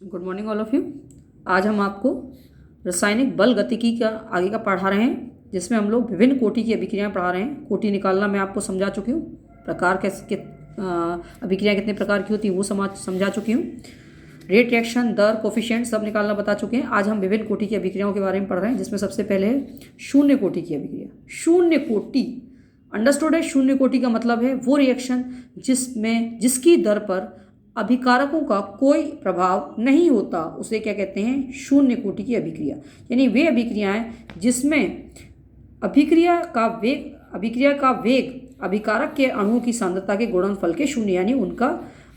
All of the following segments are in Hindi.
Good morning all of you. आज हम आपको रासायनिक बल गतिकी का आगे का पढ़ा रहे हैं, जिसमें हम लोग विभिन्न कोटि की अभिक्रियाएं पढ़ा रहे हैं। कोटि निकालना मैं आपको समझा चुकी हूँ, प्रकार कैसे अभिक्रियाएं कितने प्रकार की होती हैं वो समझा चुकी हूँ। रेट, रिएक्शन दर, कोफिशिएंट सब निकालना बता चुके हैं। आज हम विभिन्न कोटि की अभिक्रियाओं के बारे में पढ़ रहे हैं, जिसमें सबसे पहले है शून्य कोटि की अभिक्रिया। शून्य कोटि अंडरस्टूड है। शून्य कोटि का मतलब है वो रिएक्शन जिसकी दर पर अभिकारकों का कोई प्रभाव नहीं होता, उसे क्या कहते हैं? शून्य कोटि की अभिक्रिया। यानी वे अभिक्रियाएं जिसमें अभिक्रिया का वेग अभिकारक के अणुओं की सांद्रता के गुणनफल के शून्य, यानी उनका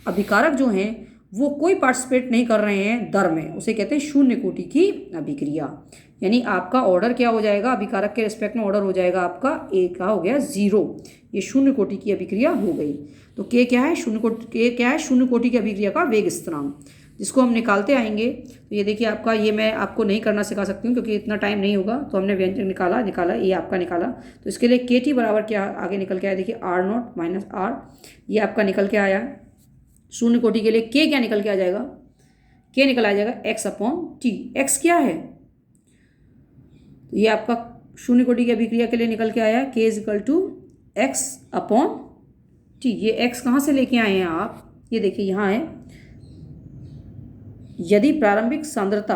अभिकारक जो हैं वो कोई पार्टिसिपेट नहीं कर रहे हैं दर में, उसे कहते हैं शून्य कोटि की अभिक्रिया। यानी आपका ऑर्डर क्या हो जाएगा? अभिकारक के रिस्पेक्ट में ऑर्डर हो जाएगा आपका ए का हो गया 0। ये शून्य कोटि की अभिक्रिया हो गई। तो के क्या है? शून्य कोटि की अभिक्रिया का वेग स्थिरांक, जिसको हम निकालते आएंगे। तो ये देखिए आपका, ये मैं आपको नहीं करना सिखा सकती हूँ क्योंकि इतना टाइम नहीं होगा। तो हमने व्यंजक निकाला ये आपका निकाला। तो इसके लिए के टी बराबर क्या आगे निकल के आया? देखिए R0 माइनस R, ये आपका निकल के आया। शून्य कोटि के लिए के क्या निकल के आ जाएगा? के निकल आ जाएगा x/t। x क्या है? तो ये आपका शून्य कोटि की अभिक्रिया के लिए निकल के आया k = x/t। ये x कहाँ से लेके आए हैं आप? ये देखिए यहाँ है, यदि प्रारंभिक सांद्रता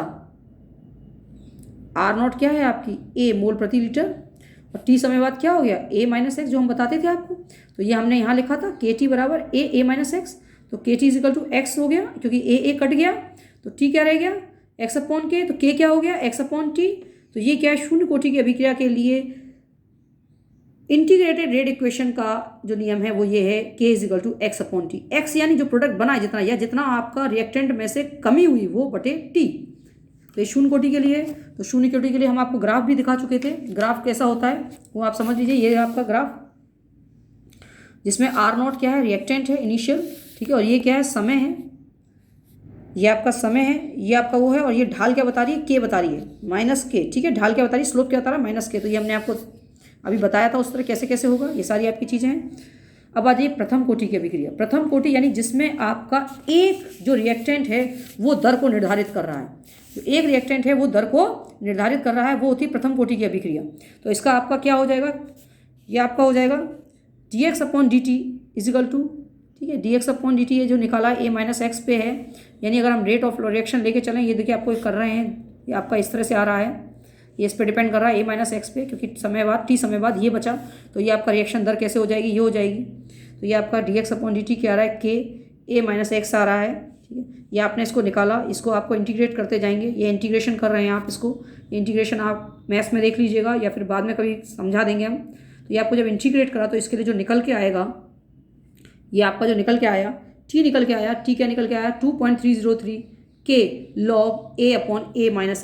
R0 क्या है आपकी? a मोल प्रति लीटर, और t समय बाद क्या हो गया? a - x, जो हम बताते थे आपको। तो ये हमने यहाँ लिखा था kt बराबर a - x। तो kt = x हो गया, क्योंकि a कट गया तो t क्या रह गया? x/k। तो k क्या हो गया? x/t। तो ये क्या है? शून्य कोटि की अभिक्रिया के लिए इंटीग्रेटेड रेट इक्वेशन का जो नियम है वो ये है, k = x/t। x यानी जो प्रोडक्ट बना है जितना, या जितना आपका रिएक्टेंट में से कमी हुई वो बटे t। तो ये शून्य कोटि के लिए। तो शून्य कोटि के लिए हम आपको ग्राफ भी दिखा चुके थे। ग्राफ कैसा होता है वो आप समझ लीजिए। ये आपका ग्राफ, जिसमें R0 क्या है? रिएक्टेंट है इनिशियल, ठीक है। और ये क्या है? समय है। ये आपका समय है, ये आपका वो है। और ये ढाल क्या बता रही है? k बता रही है, -k, ठीक है। ढाल क्या बता रही है? स्लोप क्या बता रहा है? -k। तो ये हमने आपको अभी बताया था उस तरह कैसे कैसे होगा। ये सारी आपकी चीज़ें हैं। अब आ जाइए प्रथम कोटि की अभिक्रिया। प्रथम कोटि यानी जिसमें आपका एक जो रिएक्टेंट है वो दर को निर्धारित कर रहा है। जो एक रिएक्टेंट है वो दर को निर्धारित कर रहा है, वो होती है प्रथम कोटि की अभिक्रिया। तो इसका आपका क्या हो जाएगा? ये आपका हो जाएगा dx/dt = ठीक है, dx/dt ये जो निकाला a - x पे है। यानी अगर हम रेट ऑफ रिएक्शन लेके चलें, ये देखिए आपको कर रहे हैं, ये आपका इस तरह से आ रहा है। ये इस पे डिपेंड कर रहा है a - x पे, क्योंकि t समय बाद ये बचा। तो ये आपका रिएक्शन दर कैसे हो जाएगी? ये हो जाएगी। तो ये आपका dx/dt क्या आ रहा है? k a - x आ रहा है, ठीक है। ये आपने इसको निकाला, इसको आपको इंटीग्रेट करते जाएंगे। ये इंटीग्रेशन कर रहे हैं आप इसको। इंटीग्रेशन आप मैथ्स में देख लीजिएगा या फिर बाद में कभी समझा देंगे हम। तो ये आपको जब इंटीग्रेट करा तो इसके लिए जो निकल के आएगा, ये आपका जो निकल के आया t निकल के आया। t क्या निकल के आया? 2.303 k log a/a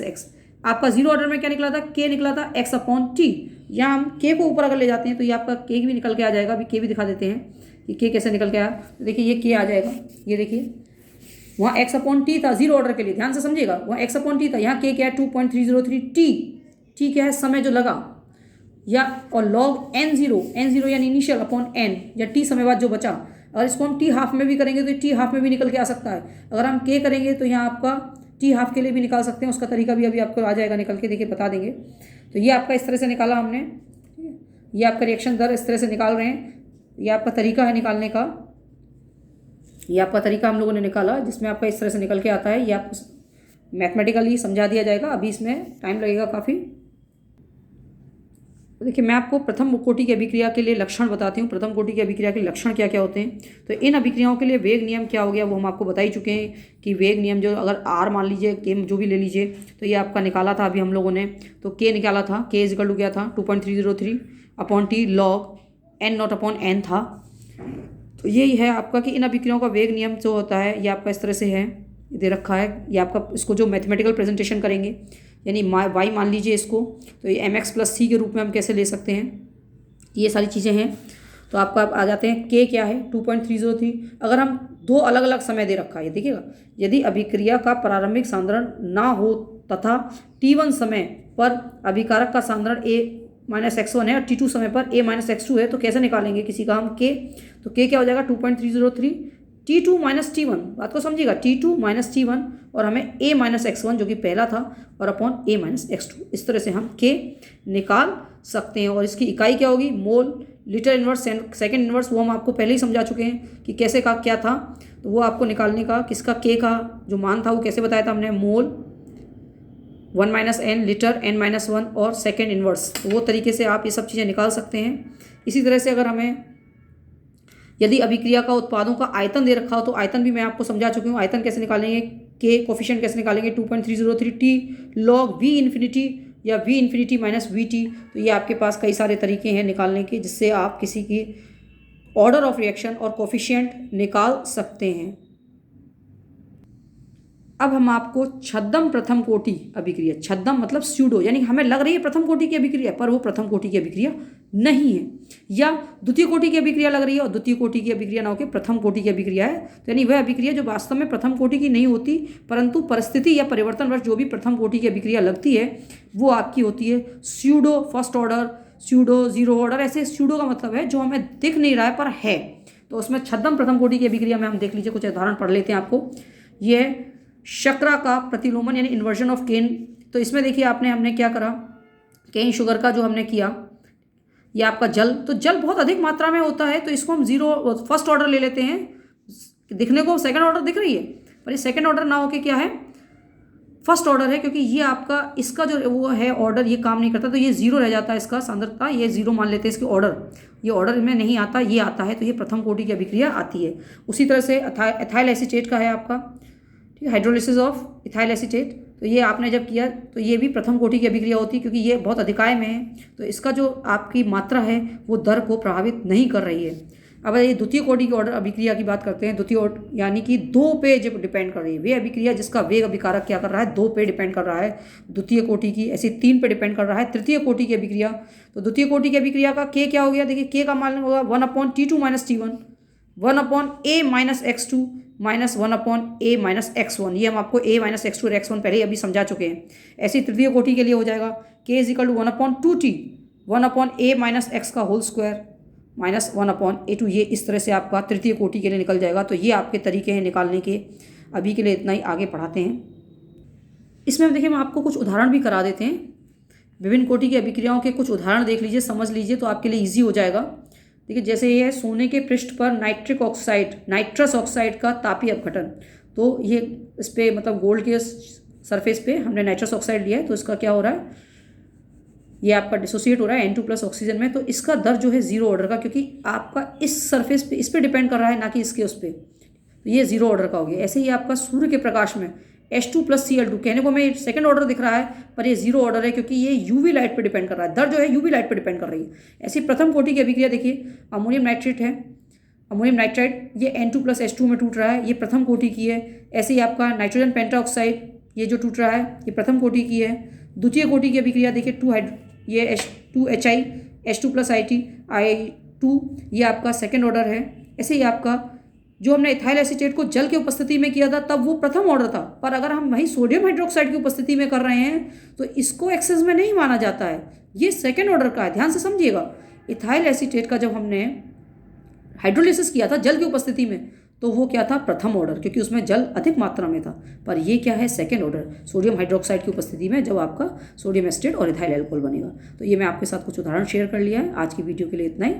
- x। आपका 0 ऑर्डर में क्या निकला था? k निकला था x/t। यहाँ हम k को ऊपर अगर ले जाते हैं तो ये आपका k भी निकल के आ जाएगा। अभी k भी दिखा देते हैं कि k कैसे निकल के आया। तो देखिए ये k आ जाएगा। ये देखिए वहाँ x/t था 0 ऑर्डर के लिए, ध्यान से समझिएगा। वहाँ x/t था, यहाँ k क्या है? 2.303 t क्या है? समय जो लगा, या और log n0 यानी इनिशियल अपॉन n, या t समय बाद जो बचा। अगर इसको हम t हाफ में भी करेंगे तो t हाफ में भी निकल के आ सकता है। अगर हम k करेंगे तो यहाँ आपका t हाफ के लिए भी निकाल सकते हैं। उसका तरीका भी अभी आपको आ जाएगा निकल के, देखिए बता देंगे। तो ये आपका इस तरह से निकाला हमने। ये आपका रिएक्शन दर इस तरह से निकाल रहे हैं। ये आपका तरीका है निकालने का। ये आपका तरीका हम लोगों ने निकाला, जिसमें आपका इस तरह से निकल के आता है। ये आपको मैथमेटिकली समझा दिया जाएगा, अभी इसमें टाइम लगेगा काफ़ी। तो देखिए मैं आपको प्रथम कोटि की अभिक्रिया के लिए लक्षण बताती हूँ। प्रथम कोटि की अभिक्रिया के लक्षण क्या क्या होते हैं? तो इन अभिक्रियाओं के लिए वेग नियम क्या हो गया वो हम आपको बता ही चुके हैं कि वेग नियम जो, अगर R मान लीजिए, k जो भी ले लीजिए, तो ये आपका निकाला था अभी हम लोगों ने। तो k निकाला था, k = क्या था? 2.303/t log n0/n था। तो यही है आपका कि इन अभिक्रियाओं का वेग नियम जो होता है ये आपका इस तरह से है, दे रखा है। ये आपका इसको जो मैथमेटिकल प्रेजेंटेशन करेंगे, यानी y मान लीजिए इसको, तो ये mx + c के रूप में हम कैसे ले सकते हैं, ये सारी चीज़ें हैं। तो आपका आ जाते हैं k क्या है? 2.303। अगर हम दो अलग अलग समय दे रखा है, देखिएगा, यदि अभिक्रिया का प्रारंभिक सांद्रण ना हो तथा t1 समय पर अभिकारक का सांद्रण a - x1 है और t2 समय पर a - x2 है, तो कैसे निकालेंगे किसी का हम k? तो k क्या हो जाएगा? 2.303 T2 - T1, बात को समझिएगा, T2 - T1, और हमें a माइनस x1 जो कि पहला था और अपॉन a माइनस x2, इस तरह से हम k निकाल सकते हैं। और इसकी इकाई क्या होगी, मोल, लीटर इनवर्स, सेकंड इनवर्स, वो हम आपको पहले ही समझा चुके हैं कि कैसे का क्या था। तो वो आपको निकालने का, किसका k का जो मान था वो कैसे बताया था हमने, मोल 1 माइनस n, लीटर n-1 और सेकेंड इनवर्स। तो वो तरीके से आप ये सब चीज़ें निकाल सकते हैं। इसी तरह से अगर हमें यदि अभिक्रिया का उत्पादों का आयतन दे रखा हो तो आयतन भी मैं आपको समझा चुकी हूँ। आयतन कैसे निकालेंगे, के कोफिशिएंट कैसे निकालेंगे, 2.303 टी लॉग वी इन्फिनिटी या we infinity minus we T. तो ये आपके पास कई सारे तरीके हैं निकालने के, जिससे आप किसी की ऑर्डर ऑफ रिएक्शन और कोफिशिएंट निकाल सकते हैं। अब हम आपको छद्म प्रथम कोटि अभिक्रिया, छद्म मतलब स्यूडो, यानी हमें लग रही है प्रथम कोटि की अभिक्रिया पर वो प्रथम कोटि की अभिक्रिया नहीं है, या द्वितीय कोटि की अभिक्रिया लग रही है और द्वितीय कोटि की अभिक्रिया ना होकर प्रथम कोटि की अभिक्रिया है। तो यानी वह अभिक्रिया जो वास्तव में प्रथम कोटि की नहीं होती, परंतु परिस्थिति या परिवर्तनवश जो भी प्रथम कोटि की अभिक्रिया लगती है वो आपकी होती है pseudo first order, pseudo zero order. ऐसे स्यूडो का मतलब है जो हमें दिख नहीं रहा है पर है। तो उसमें छद्म प्रथम कोटि की अभिक्रिया में हम देख लीजिए, कुछ उदाहरण पढ़ लेते हैं आपको। ये शर्करा का प्रतिलोमन यानी इन्वर्जन ऑफ केन। तो इसमें देखिए हमने क्या करा, केन शुगर का जो हमने किया, ये आपका जल, तो जल बहुत अधिक मात्रा में होता है तो इसको हम जीरो फर्स्ट ऑर्डर ले लेते हैं। दिखने को सेकंड ऑर्डर दिख रही है पर ये सेकंड ऑर्डर ना होके क्या है, फर्स्ट ऑर्डर है, क्योंकि ये आपका इसका जो वो है ऑर्डर ये काम नहीं करता, तो ये जीरो रह जाता है, इसका सांद्रता ये जीरो मान लेते हैं, इसके ऑर्डर ये ऑर्डर में नहीं आता, ये आता है, तो ये प्रथम कोटि की अभिक्रिया आती है। उसी तरह से एथाइल एसीटेट का है आपका, ठीक है, हाइड्रोलिसिस ऑफ इथाइल एसीटेट। तो ये आपने जब किया तो ये भी प्रथम कोटि की अभिक्रिया होती है, क्योंकि ये बहुत अधिकाय में है, तो इसका जो आपकी मात्रा है वो दर को प्रभावित नहीं कर रही है। अब ये द्वितीय कोटि की ऑर्डर अभिक्रिया की बात करते हैं। द्वितीय यानी कि दो पे जब डिपेंड कर रही है, वे अभिक्रिया जिसका वेग अभिकारक क्या कर रहा है, दो पे डिपेंड कर रहा है द्वितीय कोटि की, ऐसी तीन पे डिपेंड कर रहा है तृतीय कोटि की अभिक्रिया। तो द्वितीय कोटि की अभिक्रिया का के क्या हो गया, देखिए के का मान होगा 1/T2 - T1, 1/A - X2 minus 1/A - X1। ये हम आपको A - X2 और X1 पहले ही अभी समझा चुके हैं। ऐसी तृतीय कोटि के लिए हो जाएगा K = 1/2T, 1/A - X का होल स्क्वायर माइनस 1/A2। ये इस तरह से आपका तृतीय कोटि के लिए निकल जाएगा। तो ये आपके तरीके हैं निकालने के। अभी के लिए इतना ही, आगे पढ़ाते हैं। इसमें हम देखिए, हम आपको कुछ उदाहरण भी करा देते हैं। विभिन्न कोटि की अभिक्रियाओं के कुछ उदाहरण देख लीजिए, समझ लीजिए, तो आपके लिए ईजी हो जाएगा। देखिए, जैसे ये है सोने के पृष्ठ पर नाइट्रस ऑक्साइड का तापीय अपघटन। तो ये इस पर मतलब गोल्ड के सरफेस पे हमने नाइट्रस ऑक्साइड लिया है, तो इसका क्या हो रहा है, ये आपका डिसोसिएट हो रहा है N2+ ऑक्सीजन में। तो इसका दर जो है जीरो ऑर्डर का, क्योंकि आपका इस सरफेस पे इस पर डिपेंड कर रहा है, ना कि इसके उस पर। तो ये जीरो ऑर्डर का हो गया। ऐसे ही आपका सूर्य के प्रकाश में H2+ Cl2, कहने को मैं सेकंड ऑर्डर दिख रहा है पर ये जीरो ऑर्डर है, क्योंकि ये यूवी लाइट पे डिपेंड कर रहा है। दर जो है यूवी लाइट पे डिपेंड कर रही है। ऐसी प्रथम कोटि की अभिक्रिया देखिए, अमोनियम नाइट्रेट है, अमोनियम नाइट्राइड, ये N2+ H2 में टूट रहा है, ये प्रथम कोटि की है। ऐसे ही आपका नाइट्रोजन पेंटाऑक्साइड, ये जो टूट रहा है ये प्रथम कोटि की है। द्वितीय कोटि की अभिक्रिया देखिए, ये H2HI, H2+ I2, ये आपका सेकेंड ऑर्डर है। ऐसे ही आपका जो हमने इथाइल एसीटेट को जल की उपस्थिति में किया था तब वो प्रथम ऑर्डर था, पर अगर हम वही सोडियम हाइड्रोक्साइड की उपस्थिति में कर रहे हैं तो इसको एक्सेस में नहीं माना जाता है, ये सेकेंड ऑर्डर का है। ध्यान से समझिएगा, इथाइल एसीटेट का जब हमने हाइड्रोलिसिस किया था जल की उपस्थिति में तो वो क्या था, प्रथम ऑर्डर, क्योंकि उसमें जल अधिक मात्रा में था। पर ये क्या है, सेकेंड ऑर्डर, सोडियम हाइड्रोक्साइड की उपस्थिति में जब आपका सोडियम एसिटेट और इथाइल एल्कोहल बनेगा। तो ये मैं आपके साथ कुछ उदाहरण शेयर कर लिया है। आज की वीडियो के लिए इतना ही।